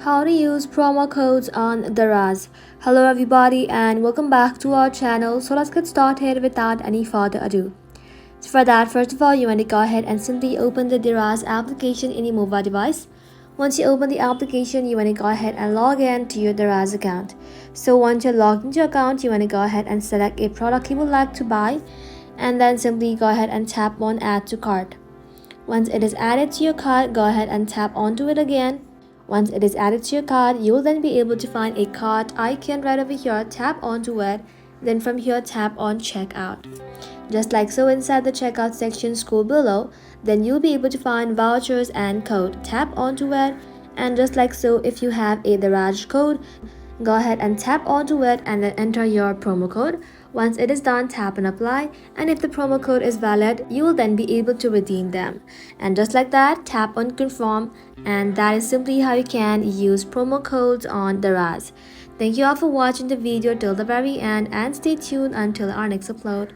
how to use promo codes on Daraz. Hello everybody and welcome back to our channel. So let's get started without any further ado. So for that, first of all, you want to go ahead and simply open the Daraz application in your mobile device. Once you open the application, you want to go ahead and log in to your Daraz account. So once you're logged into your account, you want to go ahead and select a product you would like to buy and then simply go ahead and tap on add to cart. Once it is added to your cart, go ahead and tap onto it again. Once it is added to your cart, you will then be able to find a cart icon right over here. Tap onto it. Then from here, tap on checkout. Just like so, inside the checkout section, scroll below. Then you'll be able to find vouchers and code. Tap onto it. And just like so, if you have a Daraz code, go ahead and tap onto it and then enter your promo code. Once it is done, tap and apply, and if the promo code is valid, you will then be able to redeem them. And just like that, tap on confirm, and that is simply how you can use promo codes on Daraz. Thank you all for watching the video till the very end, and stay tuned until our next upload.